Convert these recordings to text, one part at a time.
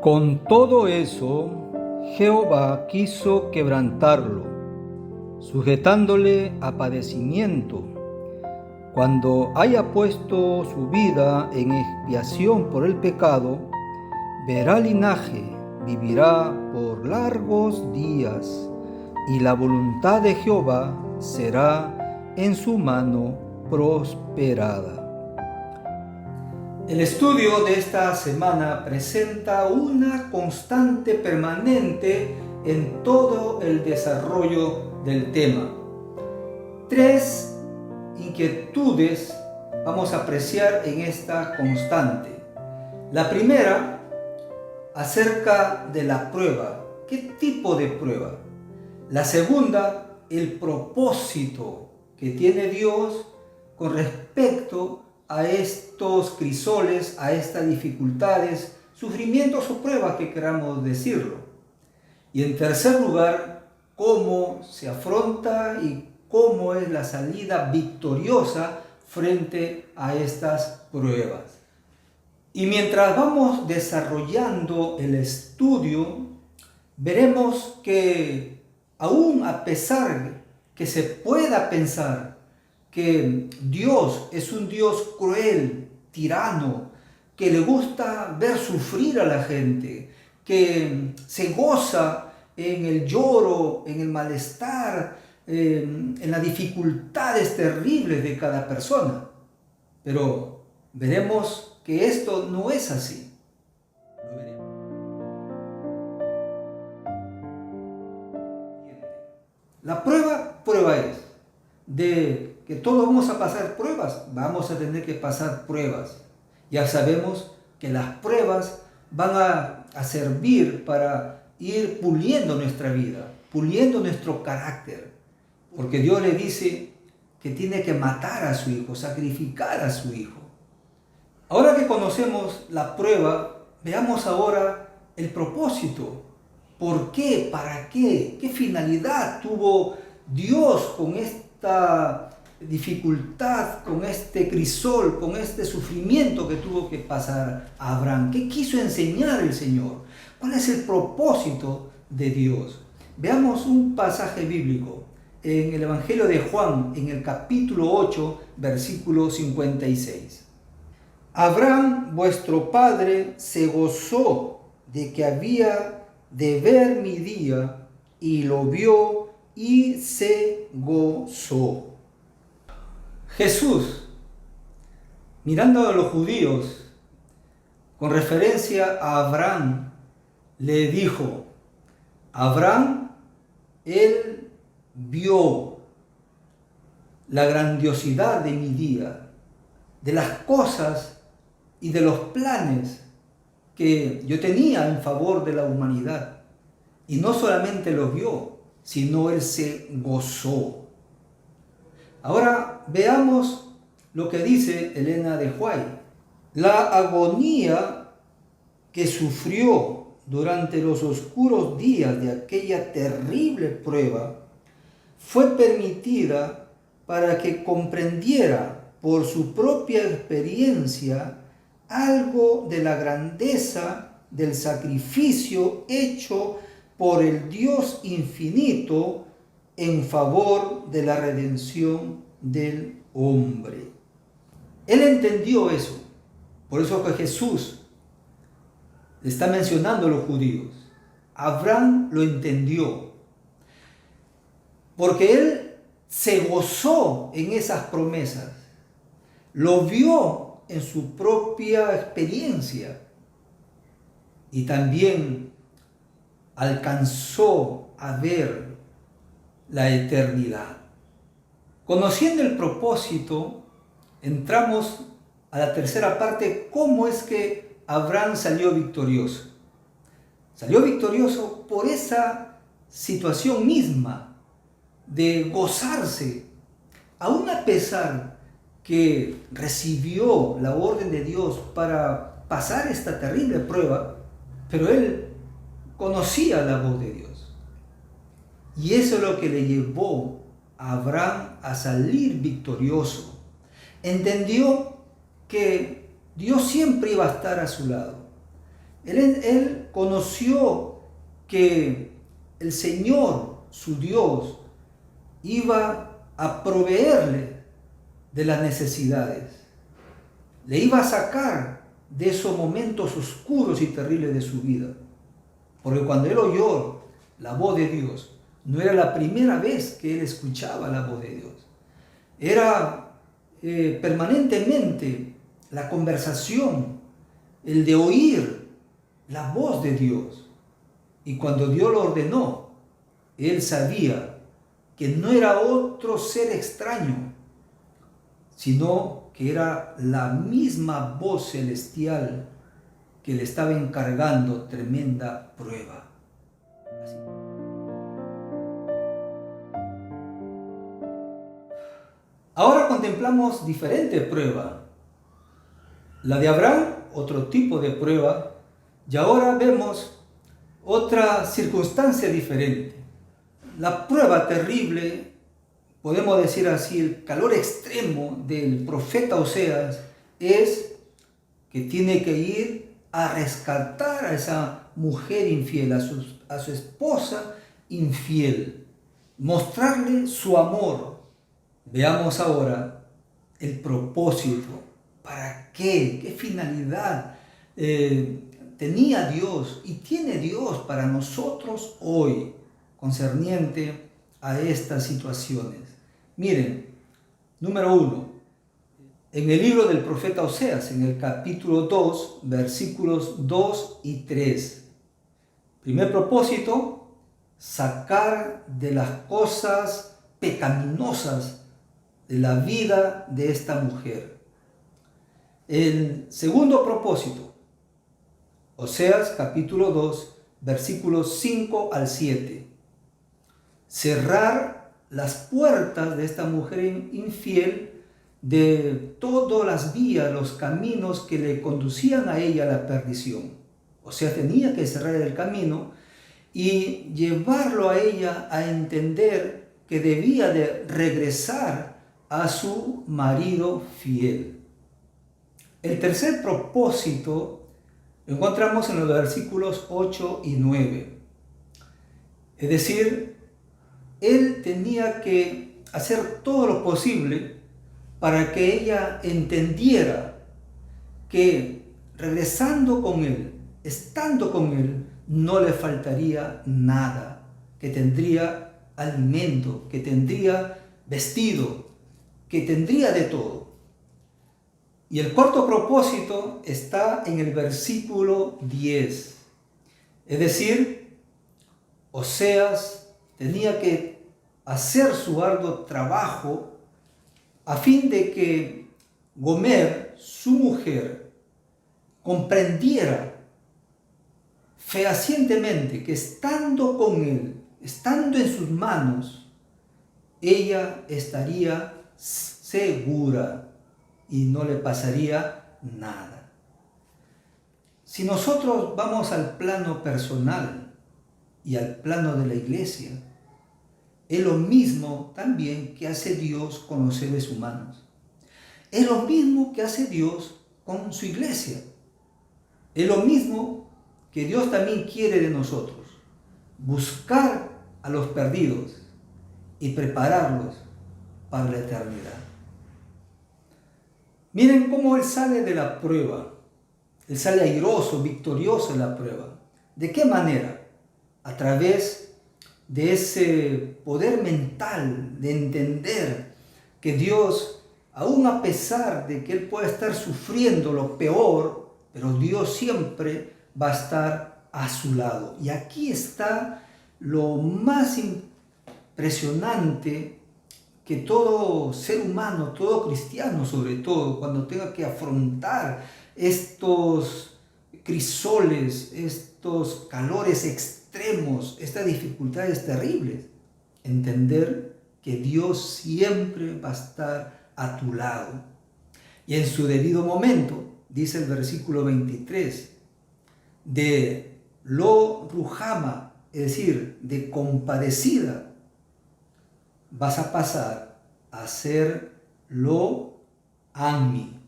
Con todo eso, Jehová quiso quebrantarlo, sujetándole a padecimiento. Cuando haya puesto su vida en expiación por el pecado, verá linaje, vivirá por largos días, y la voluntad de Jehová será en su mano prosperada. El estudio de esta semana presenta una constante permanente en todo el desarrollo del tema. Tres inquietudes vamos a apreciar en esta constante. La primera, acerca de la prueba. ¿Qué tipo de prueba? La segunda, el propósito que tiene Dios con respecto a estos crisoles, a estas dificultades, sufrimientos o pruebas que queramos decirlo. Y en tercer lugar, cómo se afronta y cómo es la salida victoriosa frente a estas pruebas. Y mientras vamos desarrollando el estudio, veremos que aún a pesar que se pueda pensar que Dios es un Dios cruel, tirano, que le gusta ver sufrir a la gente, que se goza en el lloro, en el malestar, en las dificultades terribles de cada persona. Pero veremos que esto no es así. Lo veremos. La prueba es de que todos vamos a pasar pruebas, vamos a tener que pasar pruebas. Ya sabemos que las pruebas van a servir para ir puliendo nuestra vida, puliendo nuestro carácter, porque Dios le dice que tiene que matar a su hijo, sacrificar a su hijo. Ahora que conocemos la prueba, veamos ahora el propósito. ¿Por qué? ¿Para qué? ¿Qué finalidad tuvo Dios con esta dificultad, con este crisol, con este sufrimiento que tuvo que pasar a Abraham? ¿Qué quiso enseñar el Señor? ¿Cuál es el propósito de Dios? Veamos un pasaje bíblico en el Evangelio de Juan, en el capítulo 8, versículo 56. Abraham, vuestro padre, se gozó de que había de ver mi día, y lo vio y se gozó. Jesús, mirando a los judíos, con referencia a Abraham, le dijo: Abraham, él vio la grandiosidad de mi día, de las cosas y de los planes que yo tenía en favor de la humanidad. Y no solamente los vio, sino él se gozó. Ahora veamos lo que dice Elena de White. La agonía que sufrió durante los oscuros días de aquella terrible prueba fue permitida para que comprendiera por su propia experiencia algo de la grandeza del sacrificio hecho por el Dios infinito en favor de la redención del hombre. Él entendió eso. Por eso que Jesús le está mencionando a los judíos. Abraham lo entendió. Porque él se gozó en esas promesas. Lo vio en su propia experiencia y también alcanzó a ver la eternidad. Conociendo el propósito, entramos a la tercera parte: ¿cómo es que Abraham salió victorioso? Salió victorioso por esa situación misma de gozarse, aún a pesar que recibió la orden de Dios para pasar esta terrible prueba, pero él conocía la voz de Dios. Y eso es lo que le llevó a Abraham a salir victorioso. Entendió que Dios siempre iba a estar a su lado, Él conoció que el Señor, su Dios, iba a proveerle de las necesidades. Le iba a sacar de esos momentos oscuros y terribles de su vida. Porque cuando él oyó la voz de Dios, no era la primera vez que él escuchaba la voz de Dios. Era permanentemente la conversación, el de oír la voz de Dios. Y cuando Dios lo ordenó, él sabía que no era otro ser extraño, sino que era la misma voz celestial que le estaba encargando tremenda prueba. Ahora contemplamos diferente prueba. La de Abraham, otro tipo de prueba, y ahora vemos otra circunstancia diferente. La prueba terrible, podemos decir así, el calor extremo del profeta Oseas es que tiene que ir a rescatar a esa mujer infiel, a su esposa infiel, mostrarle su amor. Veamos ahora el propósito. ¿Para qué? ¿Qué finalidad tenía Dios y tiene Dios para nosotros hoy concerniente a estas situaciones? Miren, número 1, en el libro del profeta Oseas, en el capítulo 2, versículos 2 y 3. Primer propósito, sacar de las cosas pecaminosas de la vida de esta mujer. El segundo propósito, Oseas capítulo 2, versículos 5 al 7. Cerrar las puertas de esta mujer infiel de todas las vías, los caminos que le conducían a ella a la perdición. O sea, tenía que cerrar el camino y llevarlo a ella a entender que debía de regresar a su marido fiel. El tercer propósito lo encontramos en los versículos 8 y 9. Es decir, él tenía que hacer todo lo posible para que ella entendiera que regresando con él, estando con él, no le faltaría nada, que tendría alimento, que tendría vestido, que tendría de todo. Y el cuarto propósito está en el versículo 10. Es decir, Oseas tenía que hacer su arduo trabajo a fin de que Gomer, su mujer, comprendiera fehacientemente que estando con él, estando en sus manos, ella estaría segura y no le pasaría nada. Si nosotros vamos al plano personal y al plano de la iglesia, es lo mismo también que hace Dios con los seres humanos. Es lo mismo que hace Dios con su iglesia. Es lo mismo que Dios también quiere de nosotros. Buscar a los perdidos y prepararlos para la eternidad. Miren cómo Él sale de la prueba. Él sale airoso, victorioso de la prueba. ¿De qué manera? A través de ese poder mental de entender que Dios, aun a pesar de que él pueda estar sufriendo lo peor, pero Dios siempre va a estar a su lado. Y aquí está lo más impresionante que todo ser humano, todo cristiano sobre todo, cuando tenga que afrontar estos crisoles, estos calores extremos, estas dificultades terribles, entender que Dios siempre va a estar a tu lado. Y en su debido momento, dice el versículo 23, de lo rujama, es decir, de compadecida, vas a pasar a ser lo anmi,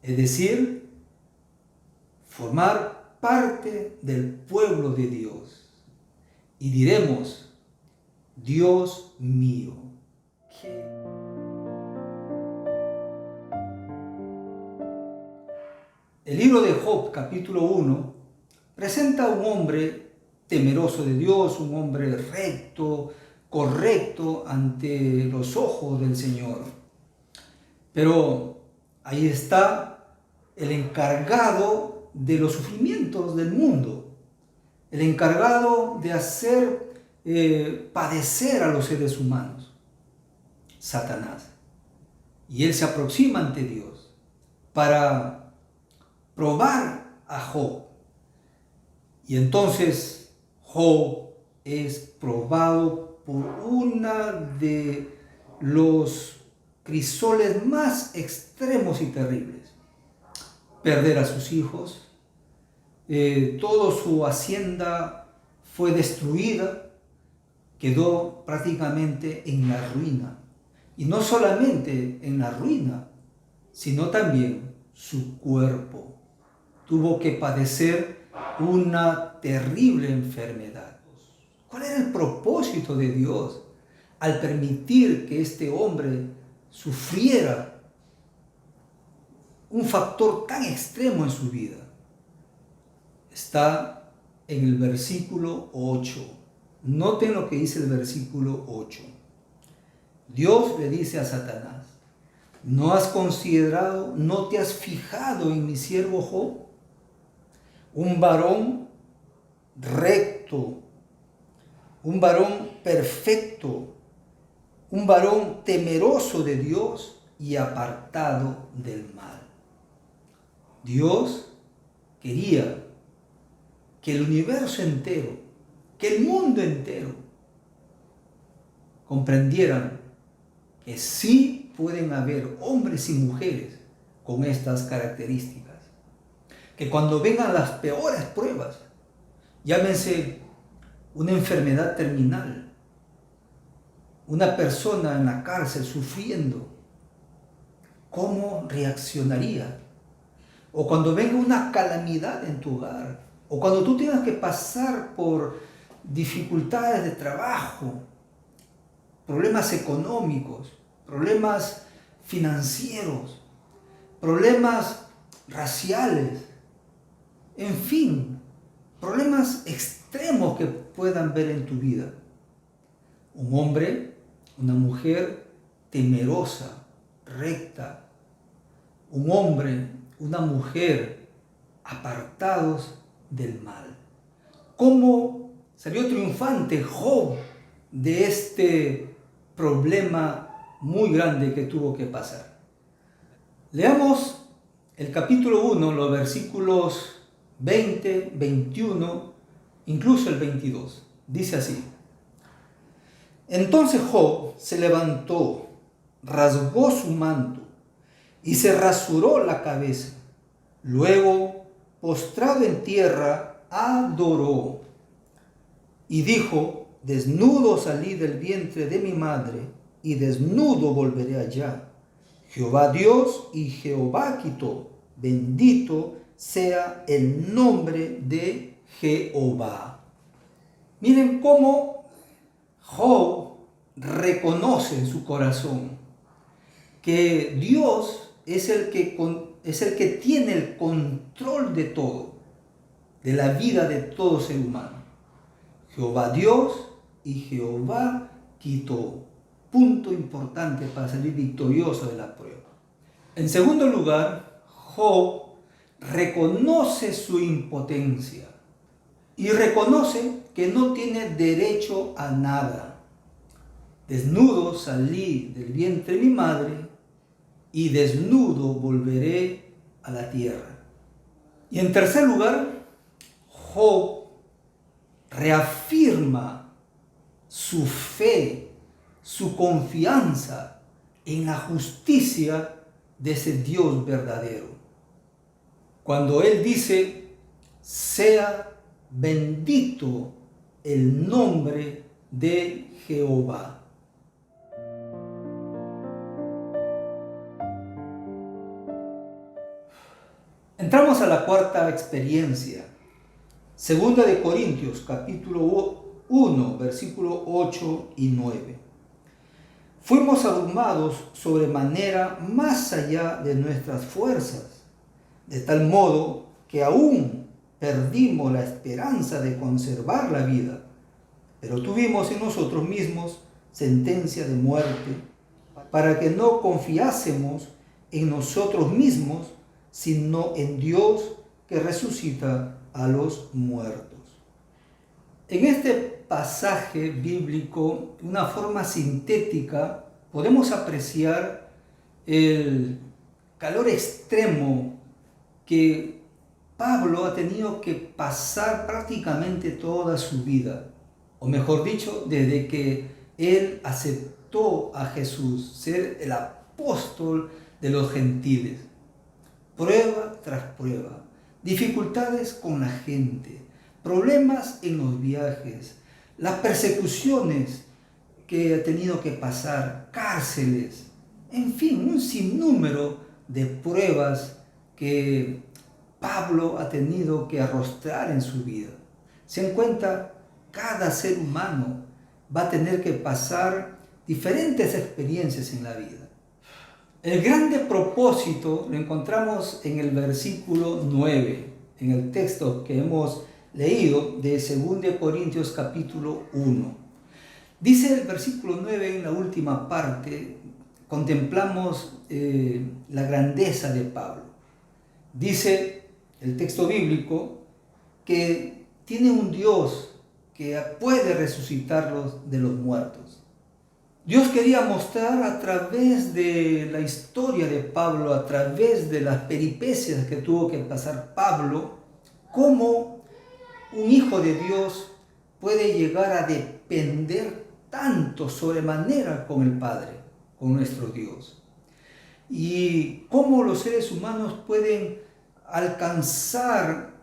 es decir, formar parte del pueblo de Dios. Y diremos, Dios mío. El libro de Job, capítulo 1, presenta a un hombre temeroso de Dios, un hombre recto, correcto ante los ojos del Señor. Pero ahí está el encargado de los sufrimientos del mundo, el encargado de hacer padecer a los seres humanos, Satanás. Y él se aproxima ante Dios para probar a Job. Y entonces Job es probado por una de los crisoles más extremos y terribles. Perder a sus hijos, toda su hacienda fue destruida, quedó prácticamente en la ruina. Y no solamente en la ruina, sino también su cuerpo. Tuvo que padecer una terrible enfermedad. ¿Cuál era el propósito de Dios al permitir que este hombre sufriera un factor tan extremo en su vida? Está en el versículo 8. Noten lo que dice el versículo 8. Dios le dice a Satanás, ¿no has considerado, no te has fijado en mi siervo Job? Un varón recto, un varón perfecto, un varón temeroso de Dios y apartado del mal. Dios quería que el universo entero, que el mundo entero comprendieran que sí pueden haber hombres y mujeres con estas características. Que cuando vengan las peores pruebas, llámense una enfermedad terminal, una persona en la cárcel sufriendo, ¿cómo reaccionaría? O cuando venga una calamidad en tu hogar, o cuando tú tengas que pasar por dificultades de trabajo, problemas económicos, problemas financieros, problemas raciales, en fin, problemas extremos que puedan ver en tu vida. Un hombre, una mujer temerosa, recta. Un hombre, una mujer apartados del mal. ¿Cómo salió triunfante Job de este problema muy grande que tuvo que pasar? Leamos el capítulo 1, los versículos 20, 21, incluso el 22. Dice así. Entonces Job se levantó, rasgó su manto y se rasuró la cabeza. Luego, postrado en tierra, adoró y dijo, desnudo salí del vientre de mi madre y desnudo volveré allá. Jehová Dios y Jehová quitó. Bendito sea el nombre de Jehová. Miren cómo Job reconoce en su corazón que Dios es el que tiene el control de todo, de la vida de todo ser humano. Jehová Dios y Jehová quitó. Punto importante para salir victorioso de la prueba. En segundo lugar, Job reconoce su impotencia y reconoce que no tiene derecho a nada. Desnudo salí del vientre de mi madre y desnudo volveré a la tierra. Y en tercer lugar, Job reafirma su fe, su confianza en la justicia de ese Dios verdadero. Cuando él dice, sea bendito el nombre de Jehová. Entramos a la cuarta experiencia Segunda de Corintios, capítulo 1, versículo 8 y 9. Fuimos abrumados sobremanera más allá de nuestras fuerzas, de tal modo que aún perdimos la esperanza de conservar la vida, pero tuvimos en nosotros mismos sentencia de muerte, para que no confiásemos en nosotros mismos, sino en Dios que resucita a los muertos. En este pasaje bíblico, de una forma sintética, podemos apreciar el calor extremo que Pablo ha tenido que pasar prácticamente toda su vida, o mejor dicho, desde que él aceptó a Jesús, ser el apóstol de los gentiles. Prueba tras prueba, dificultades con la gente, problemas en los viajes, las persecuciones que ha tenido que pasar, cárceles, en fin, un sinnúmero de pruebas que Pablo ha tenido que arrostrar en su vida. Se dan cuenta, cada ser humano va a tener que pasar diferentes experiencias en la vida. El grande propósito lo encontramos en el versículo 9, en el texto que hemos leído de 2 Corintios capítulo 1. Dice el versículo 9 en la última parte, contemplamos la grandeza de Pablo. Dice el texto bíblico que tiene un Dios que puede resucitarlos de los muertos. Dios quería mostrar a través de la historia de Pablo, a través de las peripecias que tuvo que pasar Pablo, cómo un hijo de Dios puede llegar a depender tanto sobremanera con el Padre, con nuestro Dios. Y cómo los seres humanos pueden alcanzar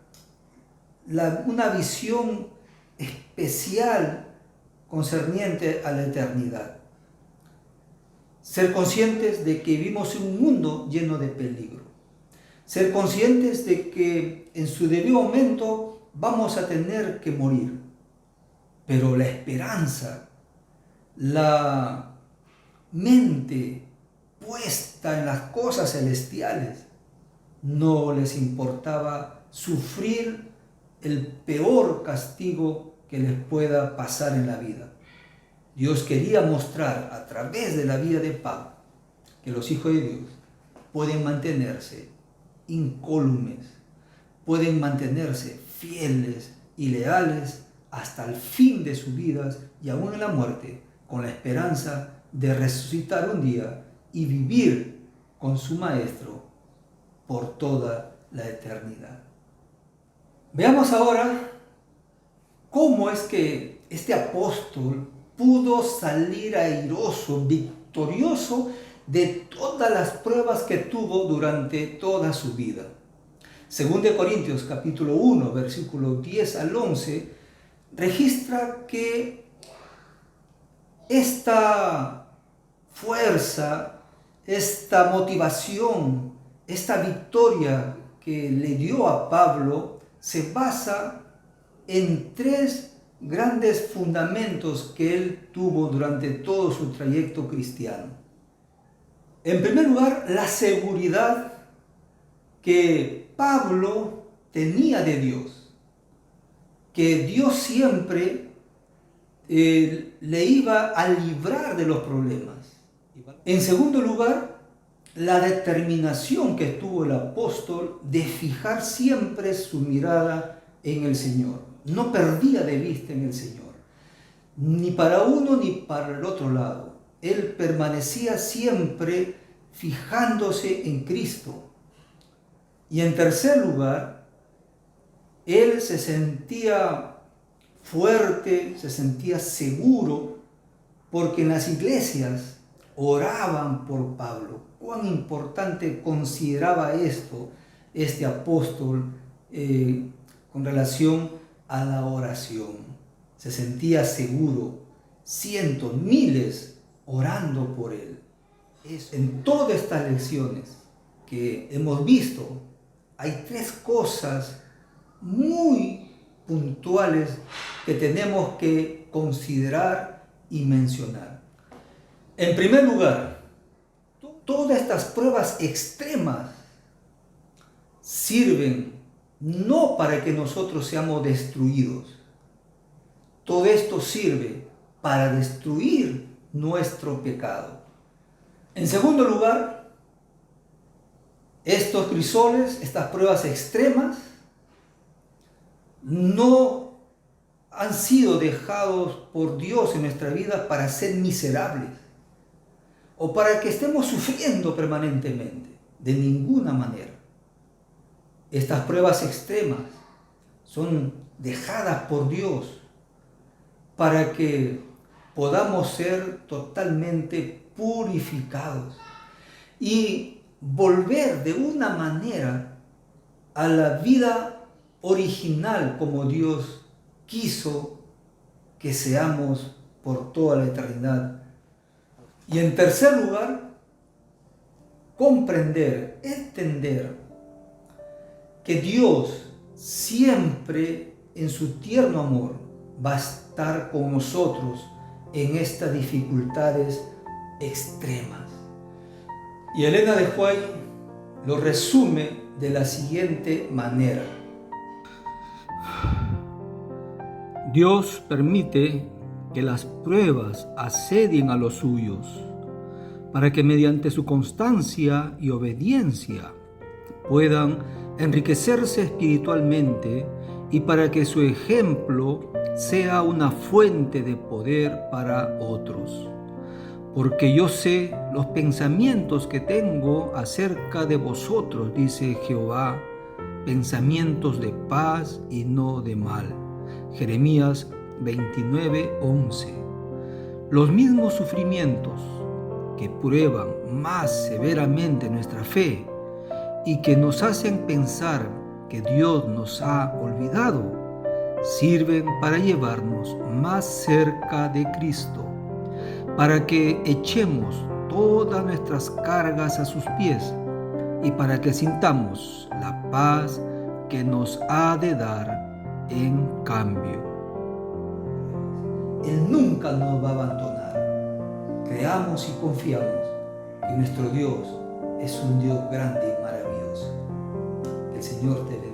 una visión especial concerniente a la eternidad. Ser conscientes de que vivimos en un mundo lleno de peligro. Ser conscientes de que en su debido momento vamos a tener que morir. Pero la esperanza, la mente puesta en las cosas celestiales, no les importaba sufrir el peor castigo que les pueda pasar en la vida. Dios quería mostrar a través de la vida de Pablo que los hijos de Dios pueden mantenerse incólumes, pueden mantenerse fieles y leales hasta el fin de sus vidas y aún en la muerte, con la esperanza de resucitar un día y vivir con su Maestro por toda la eternidad. Veamos ahora cómo es que este apóstol pudo salir airoso, victorioso de todas las pruebas que tuvo durante toda su vida. 2 Corintios capítulo 1, versículos 10 al 11, registra que esta fuerza, esta motivación, esta victoria que le dio a Pablo se basa en tres grandes fundamentos que él tuvo durante todo su trayecto cristiano. En primer lugar, la seguridad que Pablo tenía de Dios, que Dios siempre le iba a librar de los problemas. En segundo lugar, la determinación que tuvo el apóstol de fijar siempre su mirada en el Señor. No perdía de vista en el Señor, ni para uno ni para el otro lado. Él permanecía siempre fijándose en Cristo. Y en tercer lugar, él se sentía fuerte, se sentía seguro, porque en las iglesias oraban por Pablo. Cuán importante consideraba esto este apóstol con relación a la oración. Se sentía seguro, cientos, miles orando por él. En todas estas lecciones que hemos visto, hay tres cosas muy puntuales que tenemos que considerar y mencionar. En primer lugar, todas estas pruebas extremas sirven no para que nosotros seamos destruidos. Todo esto sirve para destruir nuestro pecado. En segundo lugar, estos crisoles, estas pruebas extremas, no han sido dejados por Dios en nuestra vida para ser miserables o para que estemos sufriendo permanentemente. De ninguna manera. Estas pruebas extremas son dejadas por Dios para que podamos ser totalmente purificados y volver de una manera a la vida original como Dios quiso que seamos por toda la eternidad. Y en tercer lugar, comprender, entender que Dios siempre en su tierno amor va a estar con nosotros en estas dificultades extremas. Y Elena de White lo resume de la siguiente manera. Dios permite que las pruebas asedien a los suyos, para que mediante su constancia y obediencia puedan enriquecerse espiritualmente y para que su ejemplo sea una fuente de poder para otros. Porque yo sé los pensamientos que tengo acerca de vosotros, dice Jehová, pensamientos de paz y no de mal. Jeremías 29:11. Los mismos sufrimientos que prueban más severamente nuestra fe y que nos hacen pensar que Dios nos ha olvidado, sirven para llevarnos más cerca de Cristo, para que echemos todas nuestras cargas a sus pies y para que sintamos la paz que nos ha de dar en cambio. Él nunca nos va a abandonar. Creamos y confiamos que nuestro Dios es un Dios grande y maravilloso. Que el Señor te bendiga.